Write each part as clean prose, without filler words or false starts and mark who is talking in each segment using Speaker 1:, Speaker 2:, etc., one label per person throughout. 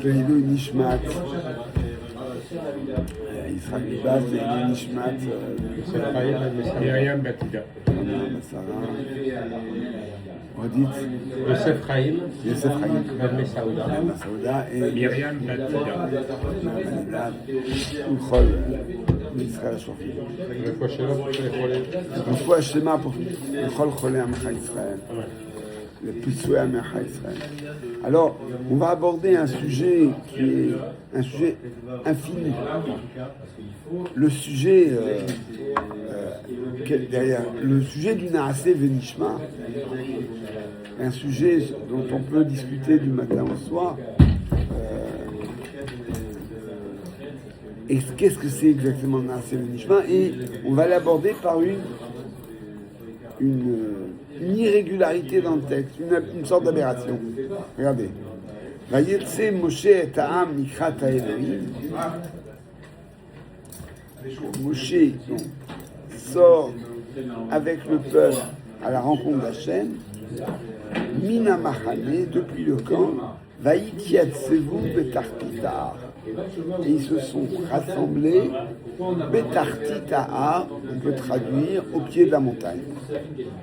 Speaker 1: Leilou Nishmat. Israël Libas, Leilou Nishmat.
Speaker 2: Myriam Batida.
Speaker 1: Redites.
Speaker 2: Yosef Chaim.
Speaker 1: Yosef Chaim.
Speaker 2: Madame Saouda.
Speaker 1: Saouda et
Speaker 2: Myriam Batida.
Speaker 1: Uchol Israël Shofim. Une fois Shema pour Uchol Cholé Amecha Israël. Le Pitsoué Amecha Israël. Alors, on va aborder un sujet qui est un sujet infini. Le sujet derrière le sujet du Naaseh Venishma, un sujet dont on peut discuter du matin au soir. Et qu'est-ce que c'est exactement le Naaseh Venishma? Et on va l'aborder par une irrégularité dans le texte, une sorte d'aberration. Regardez. Vayetse Moshe et Ha'am Nikrat Ha'Elohim. Moshe sort avec le peuple à la rencontre d'Hachem. Mina Mahane, depuis le camp, Vaïtiatsevu Betartitar. Et ils se sont rassemblés, Betartitar, on peut traduire au pied de la montagne.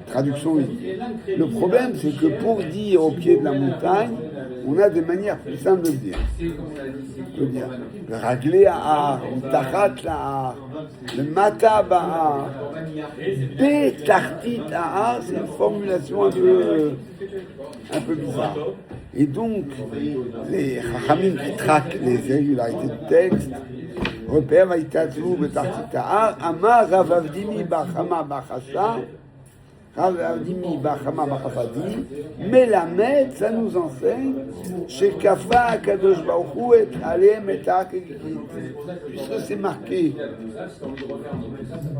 Speaker 1: Traduction unique. Le problème, c'est que pour dire au pied de la montagne, on a des manières plus simples de le dire. On peut dire le Raglé Ahar, le Tachat Lahar, le Mata Bahar, Betartit Ahar, c'est une formulation un peu bizarre. Et donc, les Chachamim qui traquent les irrégularités du texte repèrent Vaïtatzvou Betartit Ahar, Amar Rav Avdimi Bachama Bachasa. Rav Avdimi Bachama Bachasa dit, Melamed, ça nous enseigne, chez Kafa Kadosh Baruch et Alem et Ta'akegit. Puisque c'est marqué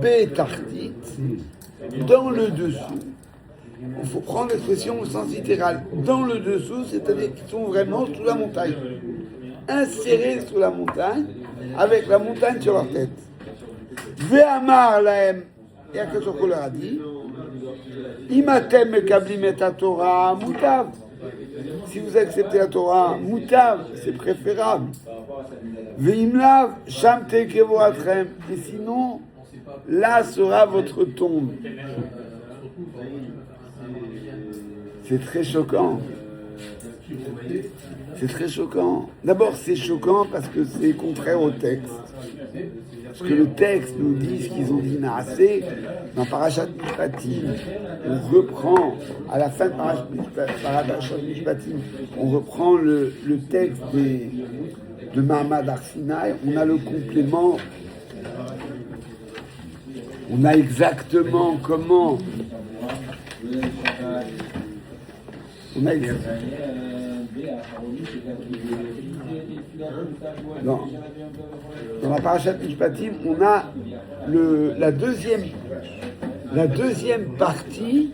Speaker 1: Betartit, dans le dessous. Il faut prendre l'expression au sens littéral. Dans le dessous, c'est-à-dire qu'ils sont vraiment sous la montagne. Insérés sous la montagne, avec la montagne sur leur tête. Ve'amar lahem, et Akadosh leur a dit, Imatem mekablim et Torah mutav. Si vous acceptez la Torah, mutav, c'est préférable. Ve'imlav sham tekevo atrem. Et sinon, là sera votre tombe. C'est très choquant. C'est très choquant. D'abord, c'est choquant parce que c'est contraire au texte. Parce que le texte nous dit ce qu'ils ont dit Naaseh. Dans Parashat Mishpatim, on reprend, à la fin de Parashat Mishpatim, on reprend le texte de Mahamad Har Sinai. On a le complément. On a exactement comment. On a dans la Parashat Mishpatim, on a la deuxième partie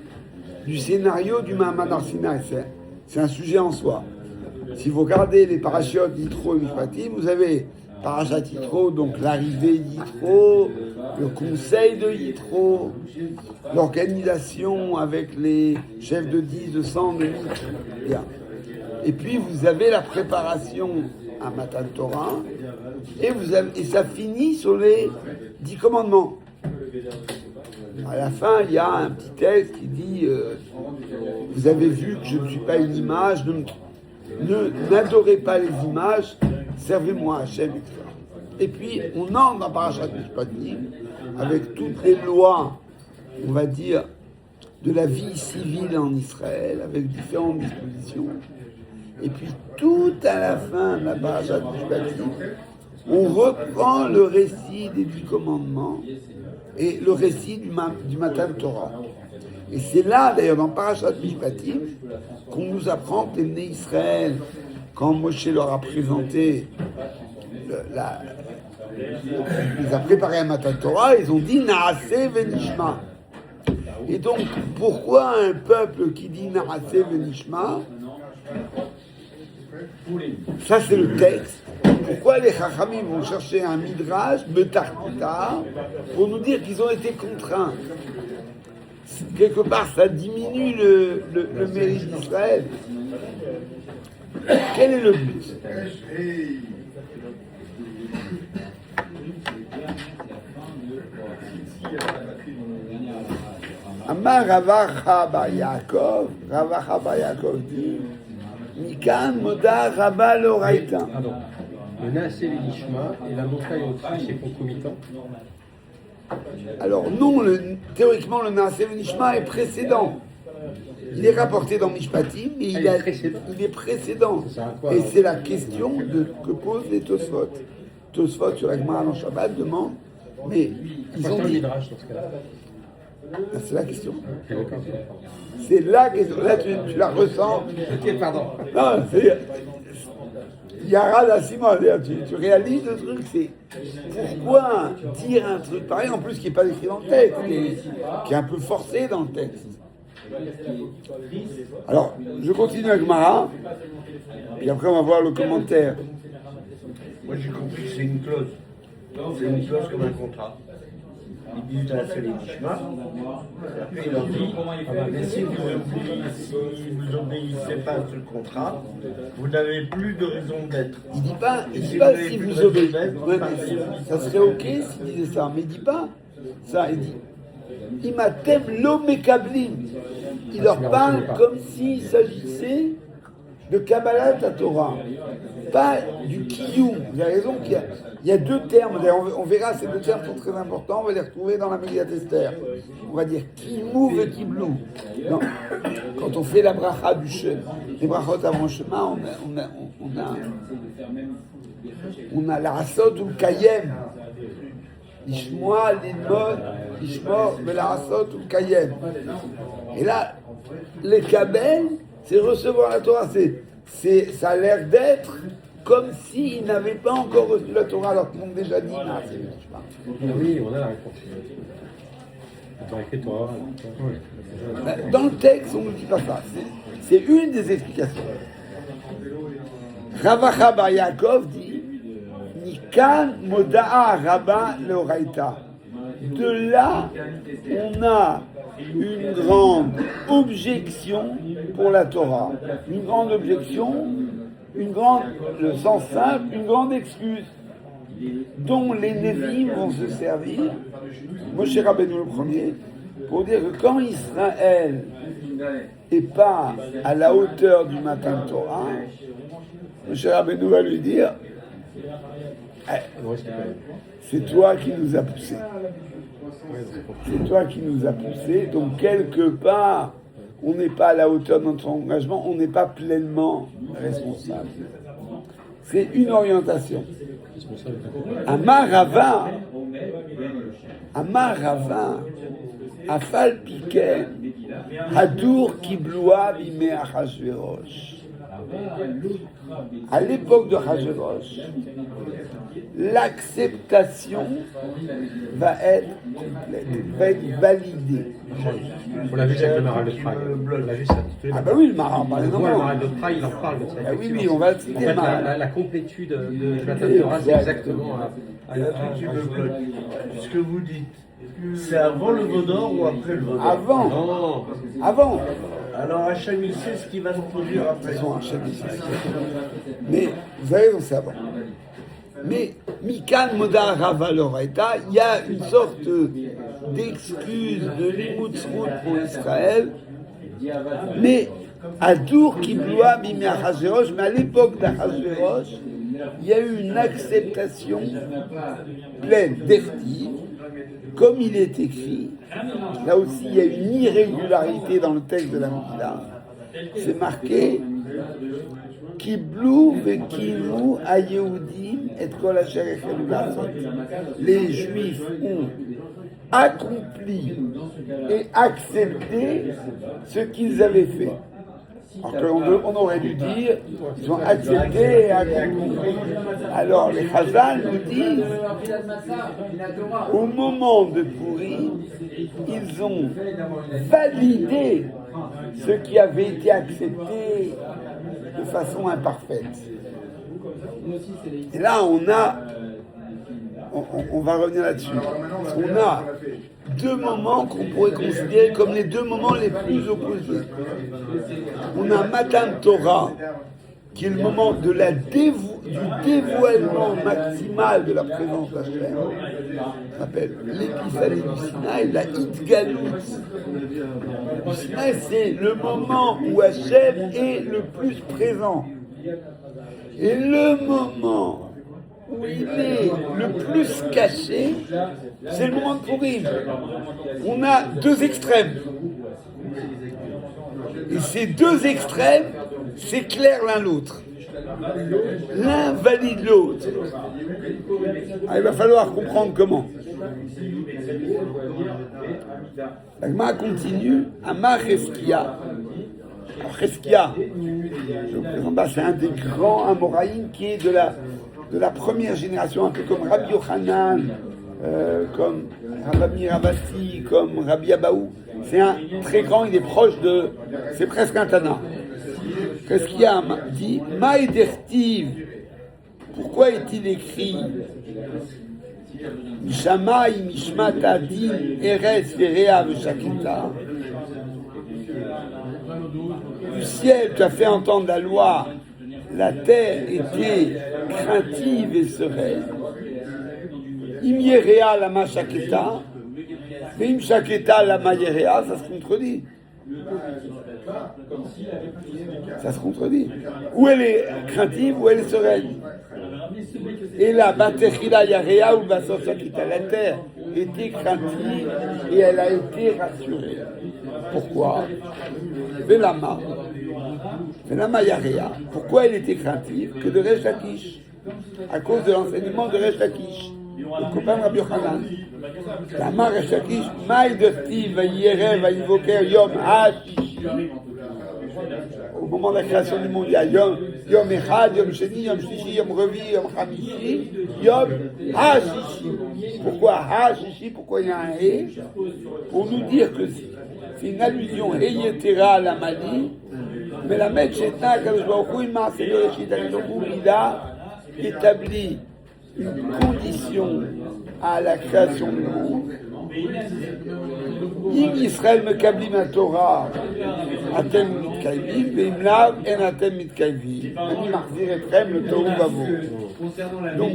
Speaker 1: du scénario du Mahamad Har Sinai. C'est un sujet en soi. Si vous regardez les parachutes d'Yitro et Mishpatim, vous avez Parashat Yitro, donc l'arrivée d'Yitro, le conseil de Yitro, l'organisation avec les chefs de 10, de 100, de 1000. Bien. Et puis vous avez la préparation à Matan Torah, et ça finit sur les 10 commandements. À la fin, il y a un petit texte qui dit vous avez vu que je ne suis pas une image, n'adorez pas les images, servez-moi Hachem, etc. Et puis, on entre dans Parashat Mishpatim avec toutes les lois, on va dire, de la vie civile en Israël, avec différentes dispositions. Et puis, tout à la fin de la Parashat Mishpatim, on reprend le récit des 10 commandements et le récit du Matan Torah. Et c'est là, d'ailleurs, dans Parashat Mishpatim, qu'on nous apprend que les Bnei Israël, quand Moshe leur a présenté ils ont préparé un Matan Torah, ils ont dit Naaseh Venishma. Et donc, pourquoi un peuple qui dit Naaseh Venishma? Ça, c'est le texte. Pourquoi les Chachamim vont chercher un midrash, Betartita, pour nous dire qu'ils ont été contraints? Quelque part, ça diminue le mérite d'Israël. Quel est le but? Amar Ravacha bar Yaakov, Ravacha bar Yaakov dit, Mikan moda Rabba l'oraita.
Speaker 2: Pardon. Le Naasé Nishma et la montagne au-dessus, c'est concomitant.
Speaker 1: Alors non, théoriquement le Naasé Nishma est précédent. Il est rapporté dans Mishpatim, mais il est précédent. Et c'est la question que posent les Tosfot. Tosfot sur la Gemara dans Shabbat demande, mais ils ont dit... C'est la question. C'est la question. Là, tu la ressens.
Speaker 2: Ok, pardon.
Speaker 1: Non, c'est... Yara da Simon, tu réalises le truc, c'est pourquoi dire un truc pareil, en plus qui n'est pas écrit dans le texte, qui est un peu forcé dans le texte. Alors, je continue avec Mara, puis après on va voir le commentaire.
Speaker 3: Moi j'ai compris que c'est une clause. C'est une clause comme un contrat. Ils disent la seule Nishma. Après il leur dit, mais si vous n'obéissez pas à ce contrat, vous n'avez plus de raison d'être.
Speaker 1: Il dit pas si vous obéissez. Ouais, ça serait ok s'il disait ça, mais il dit pas ça. Il dit Imatem lo mekablim. Il leur parle comme s'il s'agissait de Kabbalat Torah, pas du Kiyum. Vous avez raison qu'il y a deux termes, on verra, ces deux termes sont très importants, on va les retrouver dans la Megillat Esther. On va dire Kimou et Kiblou. Quand on fait la bracha du Shem, les brachot avant le chemin, on a la Rasot ou le Kayem. Ishmoa, l'Ilmod, Ishmor, mais la Rasot ou le Kayem. Et là, les Kabel, c'est recevoir la Torah, ça a l'air d'être comme s'ils n'avaient pas encore reçu la Torah, alors qu'ils l'ont déjà dit.
Speaker 2: Oui, on a la réponse. Attends, écris Torah.
Speaker 1: Dans le texte, on ne dit pas ça. C'est une des explications. Ravacha bar Yaakov dit Nikan moda'a Rabba leoraita. De là, on a une grande objection pour la Torah. Une grande objection, le sens simple, une grande excuse dont les Névim vont se servir, Moshe Rabbeinu le premier, pour dire que quand Israël n'est pas à la hauteur du matin de Torah, Moshe Rabbeinu va lui dire c'est toi qui nous as poussés. C'est toi qui nous as poussés. Donc, quelque part, on n'est pas à la hauteur de notre engagement, on n'est pas pleinement responsable. C'est une orientation. Amar Rava, Afal Piken, Hadur Kibloua Bimé Achashverosh. À l'époque de Achashverosh, l'acceptation va être complète, va être validée.
Speaker 2: On l'a vu avec le Maral de Prague. On l'a vu ça.
Speaker 1: Ah bah oui, le Maral, par exemple.
Speaker 2: Le Maral de Prague, il en parle de ça.
Speaker 1: Ah oui, on va le citer.
Speaker 2: En fait, la complétude de la Torah, c'est exactement
Speaker 3: Il y a un truc qui me bloque. Ce que vous dites, c'est avant le Vaudor ou après le Vaudor?
Speaker 1: Avant.
Speaker 2: Non.
Speaker 1: Avant.
Speaker 3: Alors Hachem, il sait ce qui va se produire après.
Speaker 1: Mais vous savez, on sait avant. Mais Mikan Moda Rava Loraita, il y a une sorte d'excuse de l'Imout-Srout pour Israël, mais à Dour Kibloua Bimé Achashverosh, mais à l'époque d'Achashverosh, il y a eu une acceptation pleine, définitive, comme il est écrit. Là aussi, il y a une irrégularité dans le texte de la Megillah. C'est marqué Kiblou vekimu hayehudim et kol asher echelu la'asot. Les Juifs ont accompli et accepté ce qu'ils avaient fait. Alors qu'on aurait dû dire, ils ont accepté et accompli. Alors les Chazal nous disent, au moment de Pourim, ils ont validé ce qui avait été accepté de façon imparfaite. Et là, on va revenir là-dessus. On a deux moments qu'on pourrait considérer comme les deux moments les plus opposés. On a Matan Torah qui est le moment de du dévoilement maximal de la présence d'Hachem, on appelle l'épiphanie du Sinaï, la Hitgalut du Sinaï, c'est le moment où Hachem est le plus présent. Et le moment où il est le plus caché, c'est le moment de Pourim. On a deux extrêmes. Et ces deux extrêmes s'éclairent l'un l'autre. L'un valide l'autre. Il va falloir comprendre comment. La Gemara continue. Amar Cheskia. Alors Cheskia, c'est un des grands Amoraïm qui est de la première génération, un peu comme Rabbi Yochanan, comme Rabbi Ravasi, comme Rabbi Abaou. C'est un très grand, il est proche de... C'est presque un Tana. Qu'est-ce qu'il y a dit Maïdertiv. Pourquoi est-il écrit Shamaï Mishmat Adin Eretz Verea Veshakita? Du ciel, tu as fait entendre la loi, la terre était craintive et sereine. Im Yerea Lama Shaketa. Im Shaketa Lama Yerea, ça se contredit. Ça se contredit. Où elle est craintive, où elle est sereine. Et là, Batechila Yarea ou Basor Shaketa, la terre était craintive et elle a été rassurée. Pourquoi? Velama Yarea. Pourquoi elle était craintive? Que de Resh Lakish. À cause de l'enseignement de Resh Lakish. Le copain Rabbi Yochanan. Lama Resh Lakish, Maïderti Vayere Vayivoker Yom HaShishi. Au moment de la création du monde, il y a Yom Echad, Yom Sheni, Yom Shishi, Yom Revi, Yom Chamishi, Yom HaShishi. Pourquoi HaShishi? Pourquoi il y a un He? Pour nous dire que c'est une allusion Heyetera à la Mali, mais la Metchetna, Kadosh Baruch Hu, il a établi une condition à la création du monde. Im Yisrael mekablim haTorah, atem mitkayvim, veim lav en atem mitkayvim. Ani machzir etchem le tohu vavo. Donc,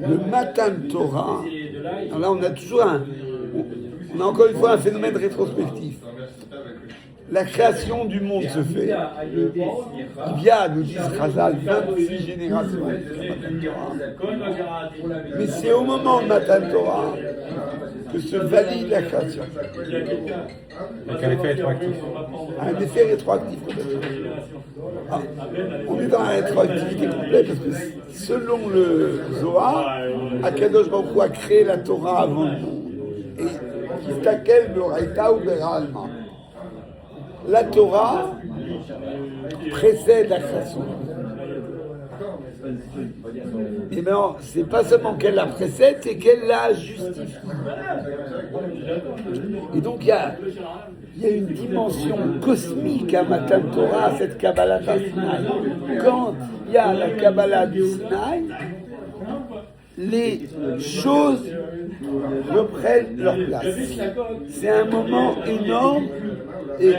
Speaker 1: le Matan Torah, là on a toujours on a encore une fois un phénomène rétrospectif. La création du monde se fait. Il y a, nous disent Chazal, 26 générations de Matan Torah. Mais c'est au moment de Matan Torah que se valide la création.
Speaker 2: Donc un effet rétroactif.
Speaker 1: Un effet rétroactif. On est dans la rétroactivité complète parce que selon le Zohar, Akadosh Baruch Hu a créé la Torah avant le monde. Et Kistakel Beoraita ou Beralma. La Torah précède la création. Et bien, c'est pas seulement qu'elle la précède, c'est qu'elle la justifie. Et donc, il y a une dimension cosmique à Matan Torah, à cette Kabbalah Sinaï. Quand il y a la Kabbalah du Sinaï, les choses reprennent leur place. C'est un moment énorme. Et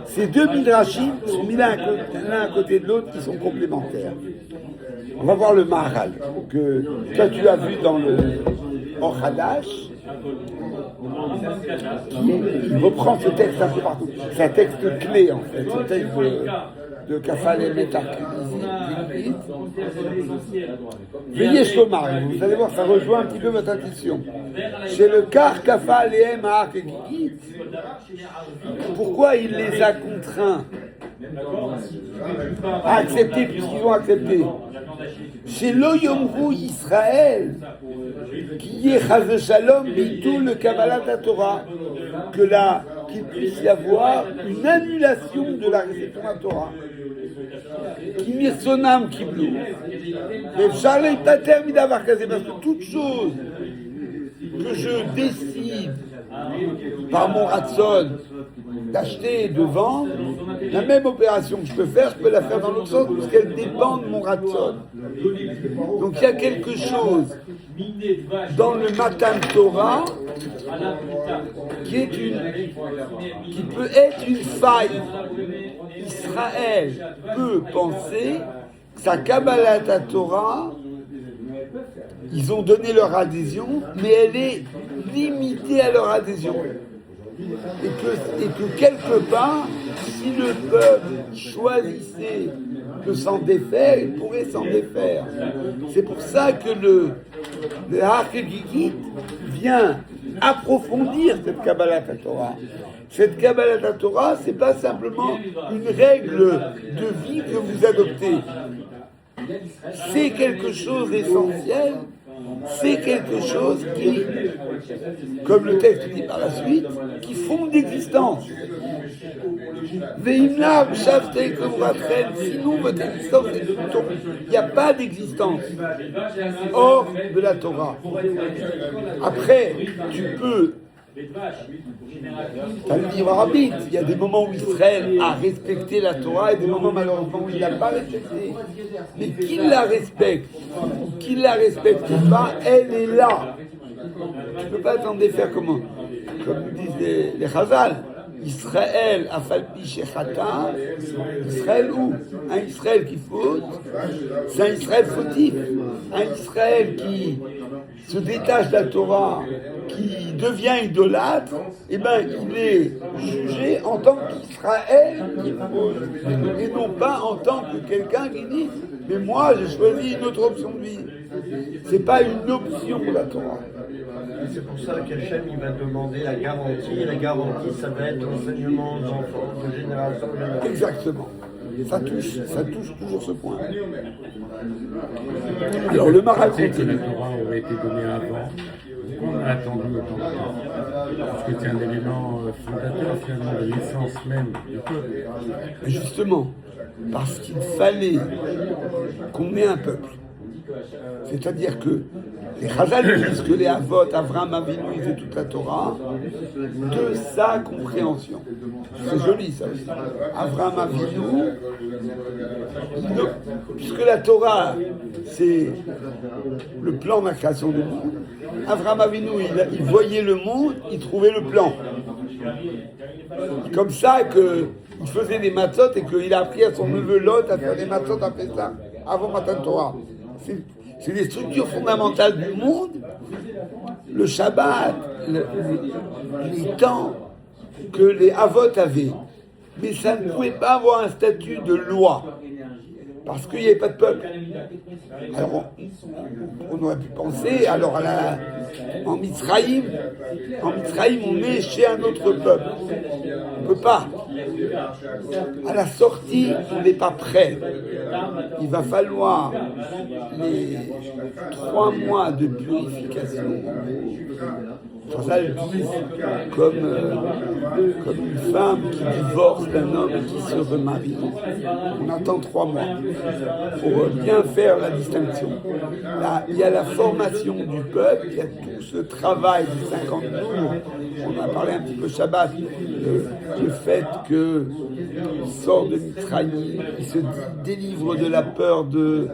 Speaker 1: ces deux midrashim sont mis l'un à côté de l'autre, qui sont complémentaires. On va voir le Maharal, que toi tu as vu dans le Or Hadash, il reprend ce texte un peu partout. C'est un texte clé en fait, ce texte de Kafal et Metak. Veuillez Shomar, vous allez voir, ça rejoint un petit peu votre intuition. Chez le Kar, Kafal et Mahak et Gigit, pourquoi il les a contraints à accepter puisqu'ils ont accepté? Chez l'Oyomrou Israël, qui est Chaz Shalom, tout le Kabbalah Torah, qu'il puisse y avoir une annulation de la réception de la Torah. Qui mire son âme qui bloue. Et Charles n'est pas terminé d'avoir casé, parce que toute chose que je décide par mon ratson d'acheter et de vendre, La même opération que je peux faire, je peux la faire dans l'autre sens, parce qu'elle dépend de mon ratson. Donc il y a quelque chose dans le Matan Torah qui peut être une faille. Israël peut penser que sa Kabbalat Torah, ils ont donné leur adhésion, mais elle est limitée à leur adhésion. Et que quelque part, si le peuple choisissait de s'en défaire, il pourrait s'en défaire. C'est pour ça que le Hachegigit vient approfondir cette Kabbalat Torah. Cette Kabbalat Torah, c'est pas simplement une règle de vie que vous adoptez. C'est quelque chose d'essentiel, c'est quelque chose qui, comme le texte dit par la suite, qui fonde l'existence. Veimna, Shavtei, Kovratren, sinon votre existence est de ton. Il n'y a pas d'existence hors de la Torah. Après, tu peux. T'as le livre arbitre. Il y a des moments où Israël a respecté la Torah et des moments malheureusement où il ne l'a pas respectée. Mais qu'il la respecte ou qu'il ne la respecte pas, elle est là. Tu ne peux pas t'en défaire comme disent les Chazal. Israël a falpi shechata, Israël où? Un Israël qui faute, c'est un Israël fautif. Un Israël qui se détache de la Torah, qui devient idolâtre, eh ben, il est jugé en tant qu'Israël qui faute, et non pas en tant que quelqu'un qui dit « mais moi j'ai choisi une autre option de vie ». C'est pas une option la Torah.
Speaker 3: C'est pour ça qu'Hachem il va demander la garantie. Et la garantie, ça va être l'enseignement aux enfants de génération en génération.
Speaker 1: Exactement. Ça touche toujours ce point. Alors le Maral
Speaker 2: que
Speaker 1: continue.
Speaker 2: la Torah aurait été donnée avant. Pourquoi on a attendu autant de temps? Parce que c'est un élément fondateur finalement de l'essence même du peuple.
Speaker 1: Justement, parce qu'il fallait qu'on ait un peuple. C'est-à-dire que les Chazal disent que les Avot, Avraham Avinu, ils faisaient toute la Torah de sa compréhension. C'est joli ça aussi. Avraham Avinu, puisque la Torah, c'est le plan de la création du monde, Avraham Avinu, il voyait le monde, il trouvait le plan. Comme ça qu'il faisait des matzot et qu'il a appris à son neveu Lot à faire des matzot à Pessah, avant Matan Torah. C'est des structures fondamentales du monde, le Shabbat, les temps que les Avot avaient. Mais ça ne pouvait pas avoir un statut de loi, parce qu'il n'y avait pas de peuple. Alors on aurait pu penser, alors en Mitzraïm, on est chez un autre peuple. On ne peut pas. À la sortie, on n'est pas prêt. Il va falloir les 3 mois de purification. Ça le dit comme une femme qui divorce d'un homme qui se remarie. On attend 3 mois pour bien faire la distinction. Là, il y a la formation du peuple, il y a tout ce travail de 50 jours. On a parlé un petit peu Shabbat, le fait qu'il sort de Mitzrayim, il se délivre de la peur de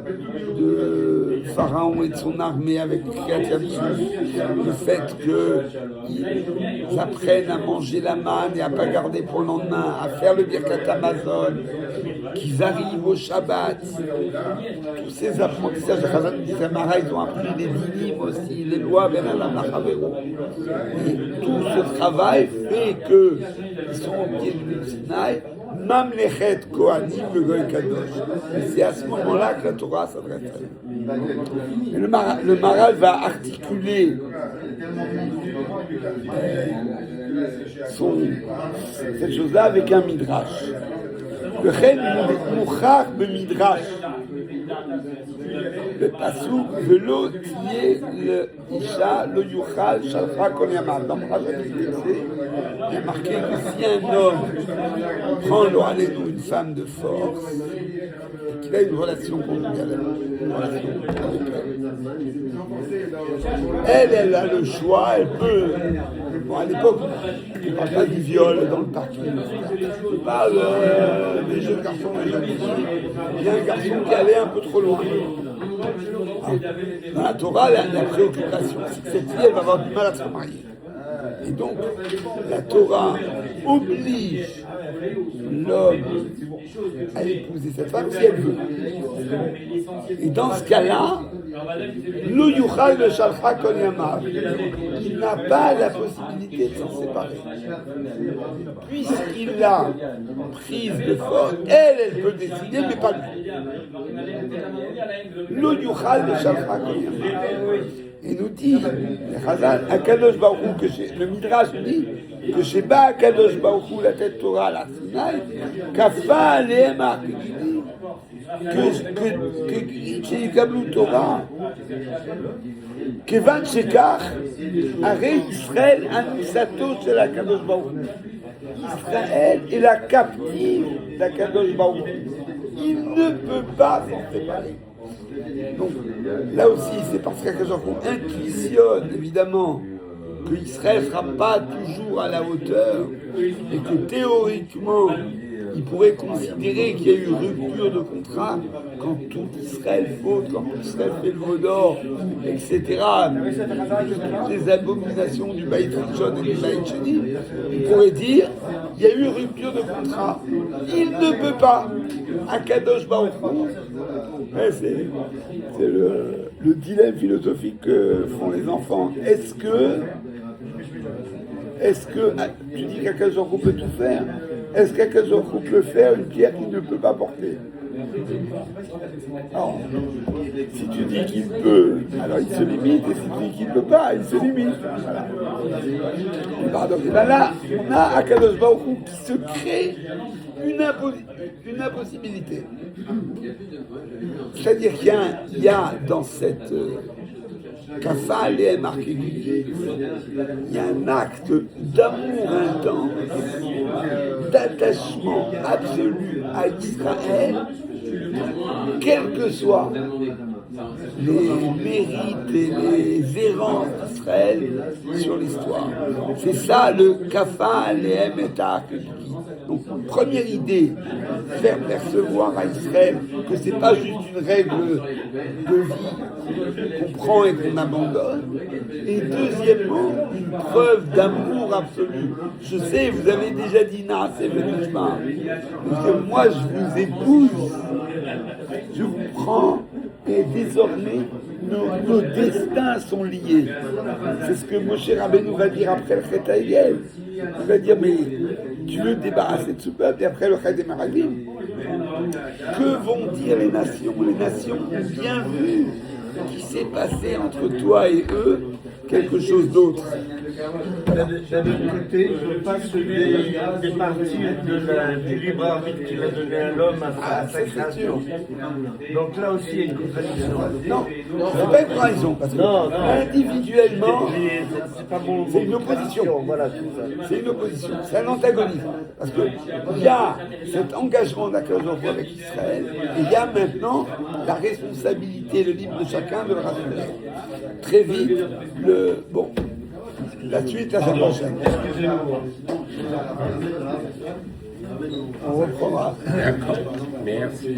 Speaker 1: Pharaon et de son armée avec Kriyat Yam-Suf, le fait qu'ils apprennent à manger la manne et à ne pas garder pour le lendemain, à faire le Birkat Hamazon, qu'ils arrivent au Shabbat, tous ces apprentissages de Chazal Samara, ils ont appris les dinim aussi, les lois Ben Adam Lachavero. Et tout ce travail fait qu'ils sont au pied du Sinaï, Mamlechet Kohanim le Goy Kadosh. Et c'est à ce moment-là que la Torah s'adresse à eux. Et le Maral va articuler cette chose-là avec un midrash. Le Chen Mouchar be midrash. Le passouk de l'eau qui est le Isha, le Yuchal, Shalcha, Konyama. Dans Bracha il y a marqué que si un homme prend l'oralénou, une femme de force, et qu'il a une relation conjugale, une relation avec elle, elle a le choix, elle peut. Bon, à l'époque, on ne parle pas du viol dans le parking. On parle des jeunes garçons, des jeunes filles. Il y a un garçon qui allait un peu trop loin. Dans la Torah, la préoccupation, c'est que cette fille, elle va avoir du mal à se marier. Et donc, la Torah oblige l'homme à épouser cette femme si elle veut. Et dans ce cas-là, le yuchal de Shalcha Kol Yamav, il n'a pas la possibilité de s'en séparer. Puisqu'il l'a prise de force, elle peut décider, mais pas lui. Le yuchal de Shalcha Kol Yamav. Et nous dit, Akadosh Baruch Hu, le Midrash dit que chez Ba Akadosh Baruch Hu, la tête Torah, la Sinaï, Kafa Alehem que chez Kablu Torah, Kevan Shekar, Aré Israël, Anusato chez la Kadosh Baruch Hu. Israël est la captive d'Akadosh Baruch Hu. Il ne peut pas s'en séparer. Donc, là aussi, c'est parce qu'on intuitionne, évidemment, que Israël ne sera pas toujours à la hauteur et que théoriquement, il pourrait considérer qu'il y a eu rupture de contrat quand tout Israël faute, quand Israël fait le veau d'or, etc. Toutes les abominations du Baït Rishon et du Baït Sheni, il pourrait dire il y a eu rupture de contrat. Il ne peut pas. Akadosh Baruch Hu, c'est le dilemme philosophique que font les enfants. Est-ce que tu dis qu'Akadosh Baruch Hu peut tout faire? Est-ce qu'Akadosh Baruch Hu peut faire une pierre qu'il ne peut pas porter? Alors, si tu dis qu'il peut, alors il se limite, et si tu dis qu'il ne peut pas, il se limite. Voilà. Pardon. Et bien là, on a Akadosh Baruch Hu qui se crée une impossibilité. C'est-à-dire qu'il y a dans cette Kafa et marqué, il y a un acte d'amour intense, d'attachement absolu à Israël, quels que soient les mérites et les errances d'Israël sur l'histoire. C'est ça le Kafa Alehem et Ha'akiki. Donc, première idée, faire percevoir à Israël que c'est pas juste une règle de vie qu'on prend et qu'on abandonne. Et deuxièmement, une preuve d'amour absolu. Je sais, vous avez déjà dit Naaseh V'Nishma. Moi, je vous épouse, je vous prends. Et désormais, nos destins sont liés. C'est ce que Moshe Rabbeinu va dire après le Chet HaEgel. Il va dire, mais tu veux te débarrasser de ce peuple, et après le Chet HaMeraglim. Que vont dire les nations? Les nations ont bien vu qu'il s'est passé entre toi et eux quelque chose d'autre.
Speaker 3: D'un autre côté, je passe des parties du libre arbitre qu'il a donné à l'homme à sa création. Donc là aussi, il y a une contradiction.
Speaker 1: Non, c'est pas une trahison, parce que individuellement, c'est une opposition.
Speaker 3: Voilà,
Speaker 1: c'est une opposition, c'est un antagonisme. Parce qu'il y a cet engagement d'Akadosh Baruch Hu avec Israël, et il y a maintenant la responsabilité, le libre de chacun de le rassurer. Très vite, bon. La suite, la semaine prochaine. On reprendra.
Speaker 2: Merci.